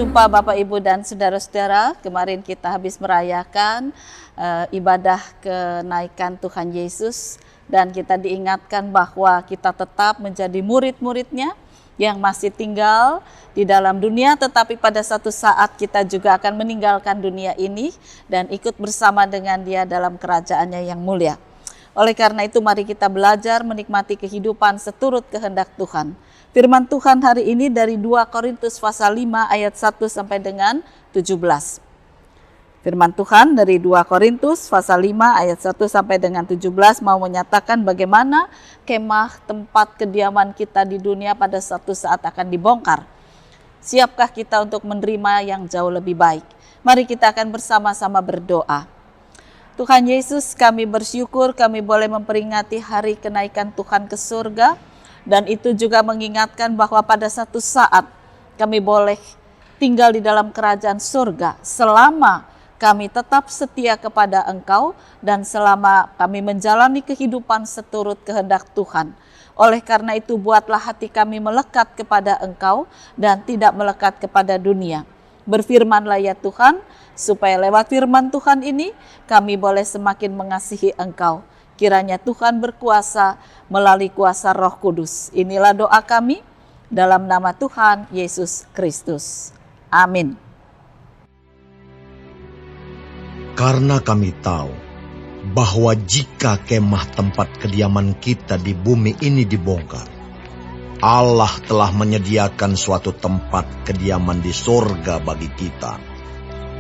Berjumpa Bapak, Ibu, dan saudara-saudara. Kemarin kita habis merayakan ibadah kenaikan Tuhan Yesus. Dan kita diingatkan bahwa kita tetap menjadi murid-muridnya yang masih tinggal di dalam dunia. Tetapi pada satu saat kita juga akan meninggalkan dunia ini dan ikut bersama dengan Dia dalam kerajaannya yang mulia. Oleh karena itu mari kita belajar menikmati kehidupan seturut kehendak Tuhan. Firman Tuhan hari ini dari 2 Korintus pasal 5 ayat 1 sampai dengan 17. Firman Tuhan dari 2 Korintus pasal 5 ayat 1 sampai dengan 17 mau menyatakan bagaimana kemah tempat kediaman kita di dunia pada suatu saat akan dibongkar. Siapkah kita untuk menerima yang jauh lebih baik? Mari kita akan bersama-sama berdoa. Tuhan Yesus, kami bersyukur kami boleh memperingati hari kenaikan Tuhan ke surga. Dan itu juga mengingatkan bahwa pada satu saat kami boleh tinggal di dalam kerajaan surga selama kami tetap setia kepada Engkau dan selama kami menjalani kehidupan seturut kehendak Tuhan. Oleh karena itu buatlah hati kami melekat kepada Engkau dan tidak melekat kepada dunia. Berfirmanlah ya Tuhan, supaya lewat firman Tuhan ini kami boleh semakin mengasihi Engkau. Kiranya Tuhan berkuasa melalui kuasa Roh Kudus. Inilah doa kami dalam nama Tuhan Yesus Kristus. Amin. Karena kami tahu bahwa jika kemah tempat kediaman kita di bumi ini dibongkar, Allah telah menyediakan suatu tempat kediaman di sorga bagi kita.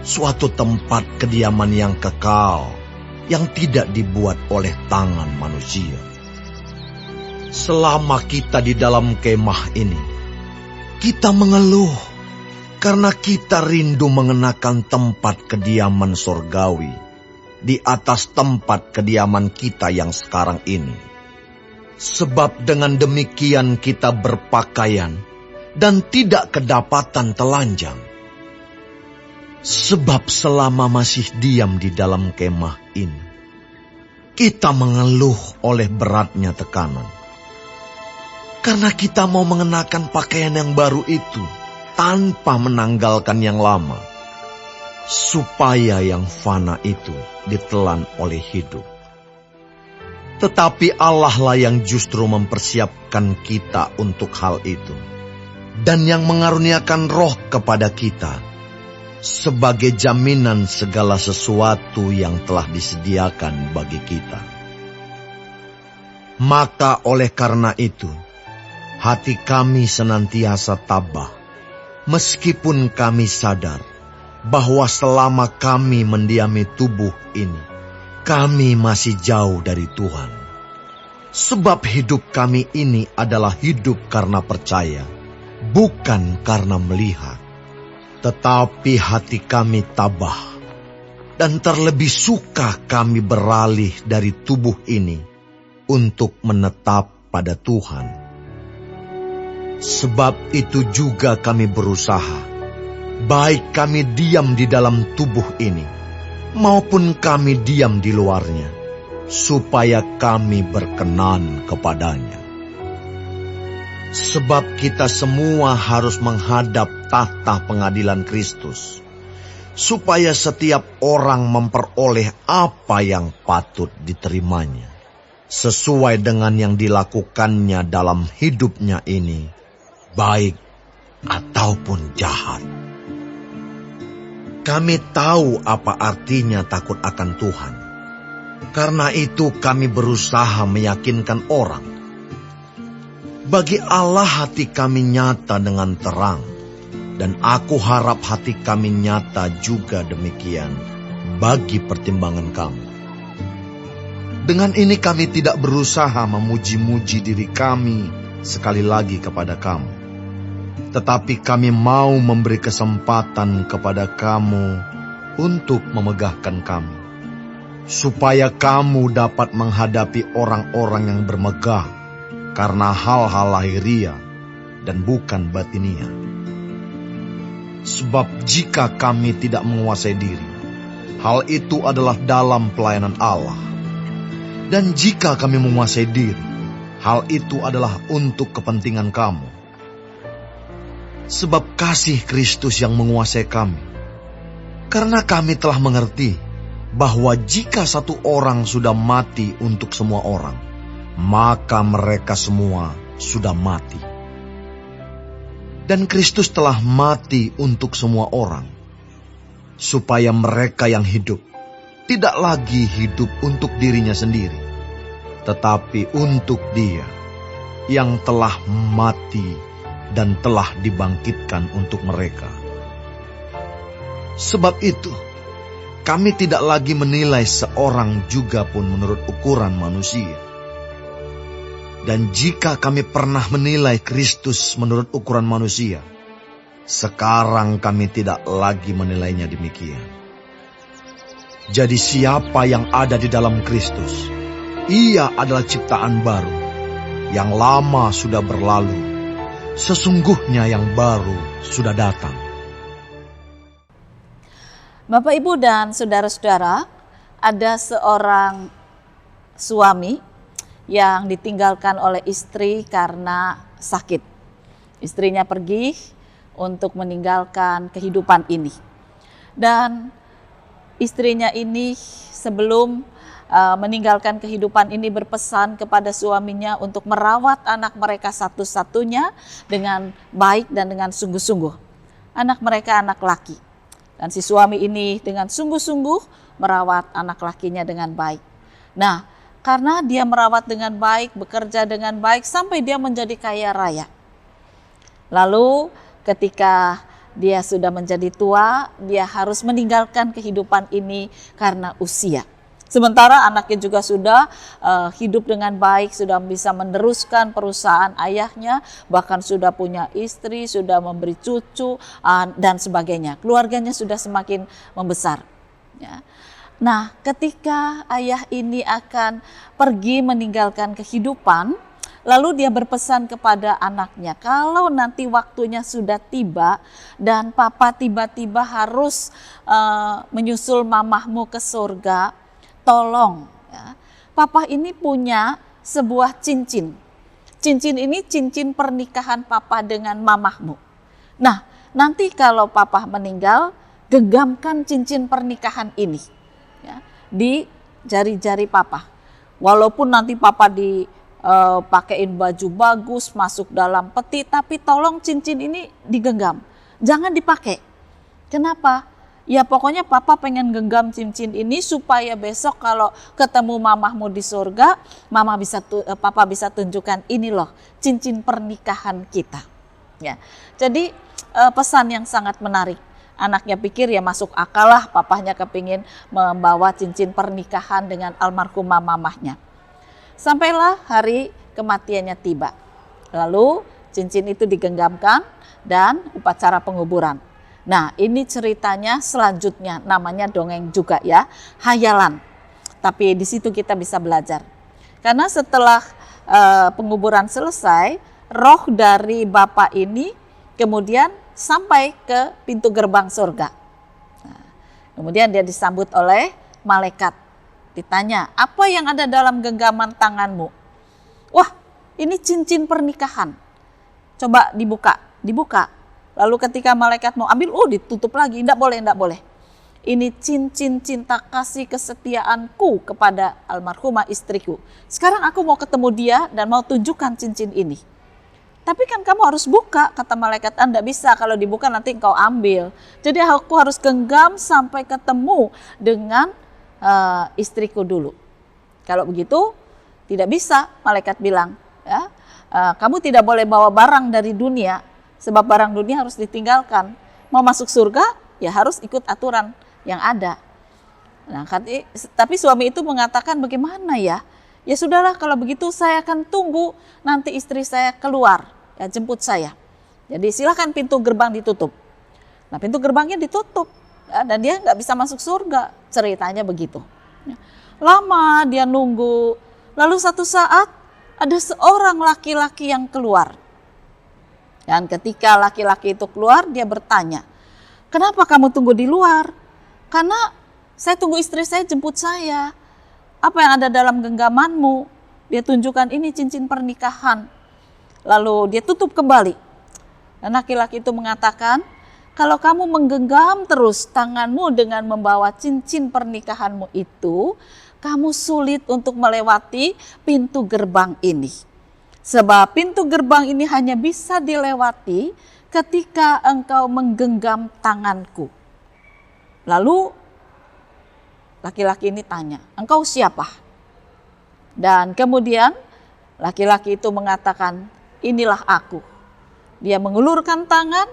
Suatu tempat kediaman yang kekal, yang tidak dibuat oleh tangan manusia. Selama kita di dalam kemah ini, kita mengeluh karena kita rindu mengenakan tempat kediaman sorgawi di atas tempat kediaman kita yang sekarang ini. Sebab dengan demikian kita berpakaian dan tidak kedapatan telanjang. Sebab selama masih diam di dalam kemah ini, kita mengeluh oleh beratnya tekanan. Karena kita mau mengenakan pakaian yang baru itu tanpa menanggalkan yang lama, supaya yang fana itu ditelan oleh hidup. Tetapi Allah lah yang justru mempersiapkan kita untuk hal itu, dan yang mengaruniakan roh kepada kita, sebagai jaminan segala sesuatu yang telah disediakan bagi kita. Maka oleh karena itu, hati kami senantiasa tabah, meskipun kami sadar bahwa selama kami mendiami tubuh ini, kami masih jauh dari Tuhan. Sebab hidup kami ini adalah hidup karena percaya, bukan karena melihat. Tetapi hati kami tabah, dan terlebih suka kami beralih dari tubuh ini untuk menetap pada Tuhan. Sebab itu juga kami berusaha, baik kami diam di dalam tubuh ini, maupun kami diam di luarnya, supaya kami berkenan kepadanya. Sebab kita semua harus menghadap tahta pengadilan Kristus, supaya setiap orang memperoleh apa yang patut diterimanya, sesuai dengan yang dilakukannya dalam hidupnya ini, baik ataupun jahat. Kami tahu apa artinya takut akan Tuhan. Karena itu kami berusaha meyakinkan orang. Bagi Allah hati kami nyata dengan terang, dan aku harap hati kami nyata juga demikian bagi pertimbangan kamu. Dengan ini kami tidak berusaha memuji-muji diri kami sekali lagi kepada kamu, tetapi kami mau memberi kesempatan kepada kamu untuk memegahkan kami, supaya kamu dapat menghadapi orang-orang yang bermegah karena hal-hal lahiria dan bukan batinia. Sebab jika kami tidak menguasai diri, hal itu adalah dalam pelayanan Allah. Dan jika kami menguasai diri, hal itu adalah untuk kepentingan kamu. sebab kasih Kristus yang menguasai kami. Karena kami telah mengerti bahwa jika satu orang sudah mati untuk semua orang, maka mereka semua sudah mati. Dan Kristus telah mati untuk semua orang, supaya mereka yang hidup tidak lagi hidup untuk dirinya sendiri, tetapi untuk Dia yang telah mati dan telah dibangkitkan untuk mereka. Sebab itu, kami tidak lagi menilai seorang juga pun menurut ukuran manusia. Dan jika kami pernah menilai Kristus menurut ukuran manusia, sekarang kami tidak lagi menilainya demikian. Jadi siapa yang ada di dalam Kristus, ia adalah ciptaan baru. Yang lama sudah berlalu, sesungguhnya yang baru sudah datang. Bapak, Ibu, dan saudara-saudara, ada seorang suami yang ditinggalkan oleh istri karena sakit. Istrinya pergi untuk meninggalkan kehidupan ini. Dan istrinya ini sebelum meninggalkan kehidupan ini berpesan kepada suaminya untuk merawat anak mereka satu-satunya dengan baik dan dengan sungguh-sungguh. Anak mereka anak laki. Dan si suami ini dengan sungguh-sungguh merawat anak lakinya dengan baik. Nah, karena dia merawat dengan baik, bekerja dengan baik sampai dia menjadi kaya raya. Lalu ketika dia sudah menjadi tua, dia harus meninggalkan kehidupan ini karena usia. Sementara anaknya juga sudah hidup dengan baik, sudah bisa meneruskan perusahaan ayahnya, bahkan sudah punya istri, sudah memberi cucu, dan sebagainya. Keluarganya sudah semakin membesar. Ya. Nah, ketika ayah ini akan pergi meninggalkan kehidupan, lalu dia berpesan kepada anaknya, kalau nanti waktunya sudah tiba dan papa tiba-tiba harus menyusul mamahmu ke surga, tolong, ya, papa ini punya sebuah cincin. Cincin ini cincin pernikahan papa dengan mamahmu. Nah, nanti kalau papa meninggal, genggamkan cincin pernikahan ini, ya, di jari-jari papa. Walaupun nanti papa dipakein baju bagus, masuk dalam peti, tapi tolong cincin ini digenggam. Jangan dipakai. Kenapa? Ya pokoknya papa pengen genggam cincin ini supaya besok kalau ketemu mamahmu di surga, papa bisa tunjukkan ini loh cincin pernikahan kita. Ya. Jadi pesan yang sangat menarik. Anaknya pikir ya masuk akal lah, papahnya kepingin membawa cincin pernikahan dengan almarhumah mamahnya. Sampailah hari kematiannya tiba. Lalu cincin itu digenggamkan dan upacara penguburan. Nah, ini ceritanya selanjutnya, namanya dongeng juga ya, hayalan. Tapi di situ kita bisa belajar. Karena setelah penguburan selesai, roh dari bapak ini kemudian sampai ke pintu gerbang surga. Nah, kemudian dia disambut oleh malaikat. Ditanya, apa yang ada dalam genggaman tanganmu? Wah, ini cincin pernikahan. Coba dibuka. Lalu ketika malaikat mau ambil, ditutup lagi, enggak boleh. Ini cincin cinta kasih kesetiaanku kepada almarhumah istriku. Sekarang aku mau ketemu dia dan mau tunjukkan cincin ini. Tapi kan kamu harus buka, kata malaikat. Enggak bisa, kalau dibuka nanti engkau ambil. Jadi aku harus genggam sampai ketemu dengan istriku dulu. Kalau begitu tidak bisa, malaikat bilang, ya, kamu tidak boleh bawa barang dari dunia. Sebab barang dunia harus ditinggalkan. Mau masuk surga, ya harus ikut aturan yang ada. Nah, tapi suami itu mengatakan bagaimana ya? Ya sudahlah kalau begitu saya akan tunggu nanti istri saya keluar, ya jemput saya. Jadi silakan pintu gerbang ditutup. Nah pintu gerbangnya ditutup ya, dan dia nggak bisa masuk surga. Ceritanya begitu. Ya. Lama dia nunggu. Lalu satu saat ada seorang laki-laki yang keluar. Dan ketika laki-laki itu keluar, dia bertanya, kenapa kamu tunggu di luar? Karena saya tunggu istri saya jemput saya. Apa yang ada dalam genggamanmu? Dia tunjukkan ini cincin pernikahan. Lalu dia tutup kembali. Dan laki-laki itu mengatakan, kalau kamu menggenggam terus tanganmu dengan membawa cincin pernikahanmu itu, kamu sulit untuk melewati pintu gerbang ini. Sebab pintu gerbang ini hanya bisa dilewati ketika engkau menggenggam tanganku. Lalu laki-laki ini tanya, engkau siapa? Dan kemudian laki-laki itu mengatakan, inilah aku. Dia mengulurkan tangan,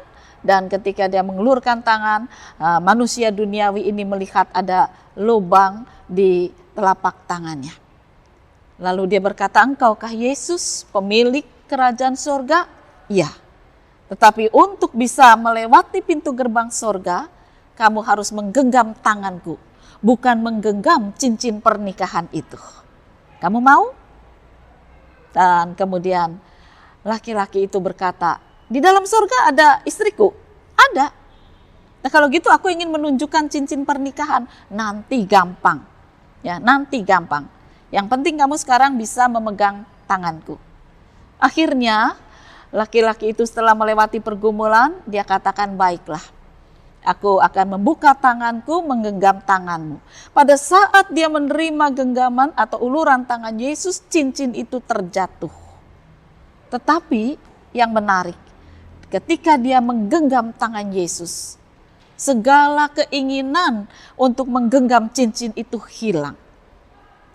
dan ketika dia mengulurkan tangan, manusia duniawi ini melihat ada lubang di telapak tangannya. Lalu dia berkata, engkaukah Yesus, pemilik kerajaan surga? Iya. Tetapi untuk bisa melewati pintu gerbang surga, kamu harus menggenggam tanganku, bukan menggenggam cincin pernikahan itu. Kamu mau? Dan kemudian laki-laki itu berkata, di dalam surga ada istriku? Ada. Nah kalau gitu aku ingin menunjukkan cincin pernikahan. Nanti gampang. Ya, nanti gampang. Yang penting kamu sekarang bisa memegang tanganku. Akhirnya laki-laki itu setelah melewati pergumulan, dia katakan, baiklah. Aku akan membuka tanganku, menggenggam tanganmu. Pada saat dia menerima genggaman atau uluran tangan Yesus, cincin itu terjatuh. Tetapi yang menarik, ketika dia menggenggam tangan Yesus, segala keinginan untuk menggenggam cincin itu hilang.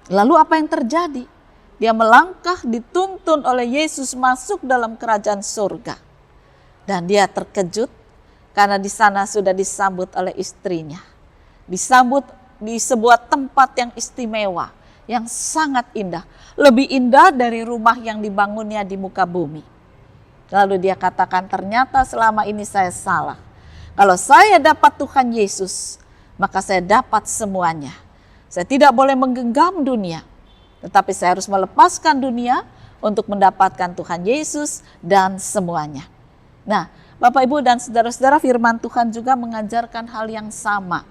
Lalu apa yang terjadi? Dia melangkah dituntun oleh Yesus masuk dalam kerajaan surga. Dan dia terkejut karena di sana sudah disambut oleh istrinya. Disambut di sebuah tempat yang istimewa, yang sangat indah. Lebih indah dari rumah yang dibangunnya di muka bumi. Lalu dia katakan, ternyata selama ini saya salah. Kalau saya dapat Tuhan Yesus, maka saya dapat semuanya. Saya tidak boleh menggenggam dunia, tetapi saya harus melepaskan dunia untuk mendapatkan Tuhan Yesus dan semuanya. Nah, Bapak, Ibu, dan saudara-saudara, firman Tuhan juga mengajarkan hal yang sama.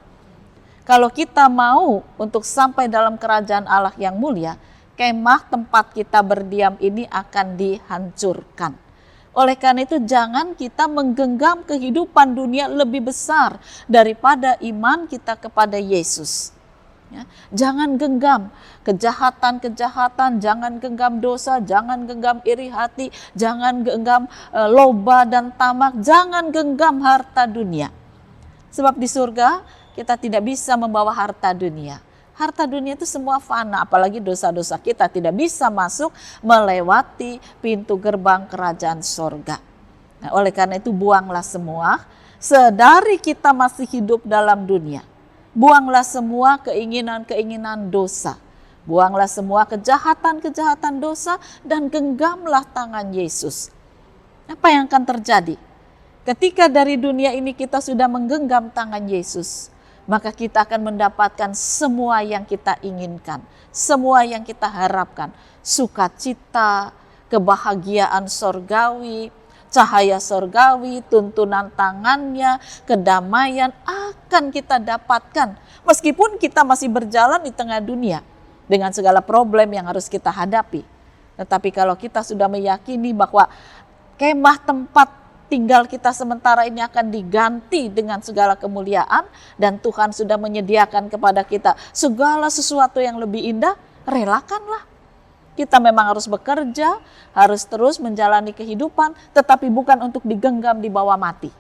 Kalau kita mau untuk sampai dalam kerajaan Allah yang mulia, kemah tempat kita berdiam ini akan dihancurkan. Oleh karena itu jangan kita menggenggam kehidupan dunia lebih besar daripada iman kita kepada Yesus. Ya, jangan genggam kejahatan-kejahatan, jangan genggam dosa, jangan genggam iri hati, jangan genggam loba dan tamak, jangan genggam harta dunia. Sebab di surga kita tidak bisa membawa harta dunia. Harta dunia itu semua fana, apalagi dosa-dosa kita tidak bisa masuk melewati pintu gerbang kerajaan surga. Nah, oleh karena itu buanglah semua, sedari kita masih hidup dalam dunia. Buanglah semua keinginan-keinginan dosa. Buanglah semua kejahatan-kejahatan dosa dan genggamlah tangan Yesus. Apa yang akan terjadi? Ketika dari dunia ini kita sudah menggenggam tangan Yesus, maka kita akan mendapatkan semua yang kita inginkan, semua yang kita harapkan. Sukacita, kebahagiaan sorgawi, cahaya sorgawi, tuntunan tangannya, kedamaian akan kita dapatkan. Meskipun kita masih berjalan di tengah dunia dengan segala problem yang harus kita hadapi. Tetapi kalau kita sudah meyakini bahwa kemah tempat tinggal kita sementara ini akan diganti dengan segala kemuliaan, dan Tuhan sudah menyediakan kepada kita segala sesuatu yang lebih indah, relakanlah. Kita memang harus bekerja, harus terus menjalani kehidupan, tetapi bukan untuk digenggam di bawah mati.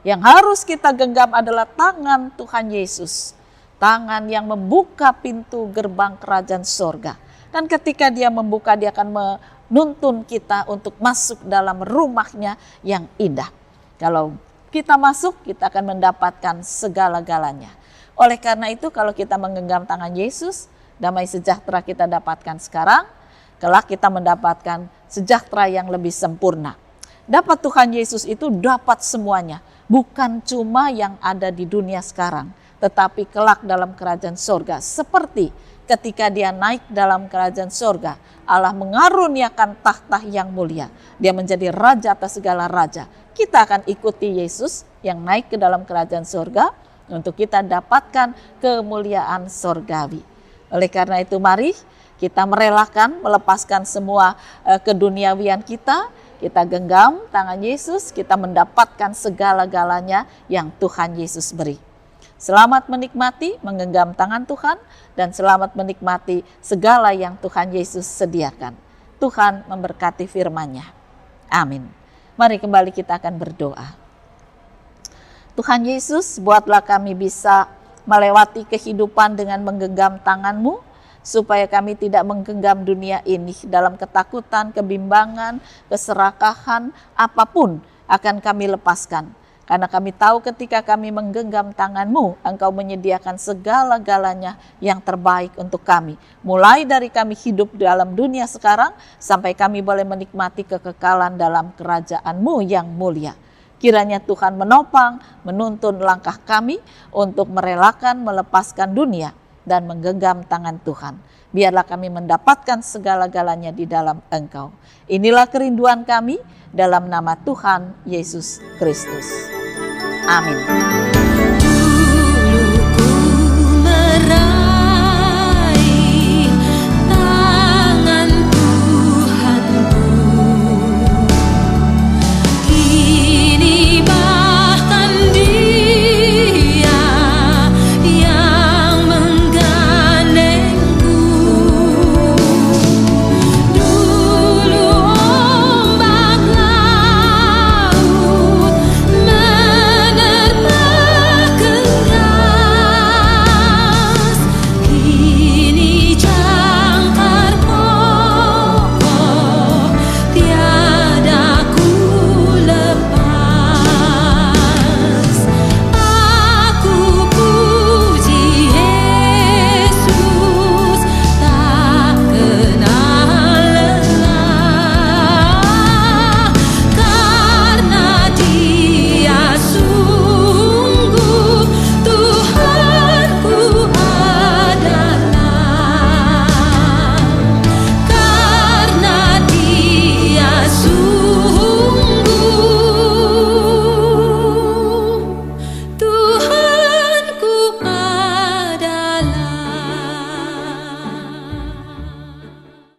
Yang harus kita genggam adalah tangan Tuhan Yesus. Tangan yang membuka pintu gerbang kerajaan surga. Dan ketika dia membuka, dia akan menuntun kita untuk masuk dalam rumahnya yang indah. Kalau kita masuk, kita akan mendapatkan segala-galanya. Oleh karena itu, kalau kita menggenggam tangan Yesus, damai sejahtera kita dapatkan sekarang, kelak kita mendapatkan sejahtera yang lebih sempurna. Dapat Tuhan Yesus itu dapat semuanya, bukan cuma yang ada di dunia sekarang, tetapi kelak dalam kerajaan surga. Seperti ketika dia naik dalam kerajaan surga, Allah mengaruniakan tahta yang mulia. Dia menjadi raja atas segala raja. Kita akan ikuti Yesus yang naik ke dalam kerajaan surga untuk kita dapatkan kemuliaan surgawi. Oleh karena itu mari kita merelakan, melepaskan semua keduniawian kita. kita genggam tangan Yesus, kita mendapatkan segala-galanya yang Tuhan Yesus beri. Selamat menikmati, menggenggam tangan Tuhan, dan selamat menikmati segala yang Tuhan Yesus sediakan. Tuhan memberkati firman-Nya. Amin. Mari kembali kita akan berdoa. Tuhan Yesus, buatlah kami bisa melewati kehidupan dengan menggenggam tangan-Mu, supaya kami tidak menggenggam dunia ini dalam ketakutan, kebimbangan, keserakahan, apapun akan kami lepaskan. Karena kami tahu ketika kami menggenggam tangan-Mu, Engkau menyediakan segala-galanya yang terbaik untuk kami. Mulai dari kami hidup dalam dunia sekarang, sampai kami boleh menikmati kekekalan dalam kerajaan-Mu yang mulia. Kiranya Tuhan menopang, menuntun langkah kami untuk merelakan, melepaskan dunia, dan menggenggam tangan Tuhan. Biarlah kami mendapatkan segala-galanya di dalam Engkau. Inilah kerinduan kami dalam nama Tuhan Yesus Kristus. Amin.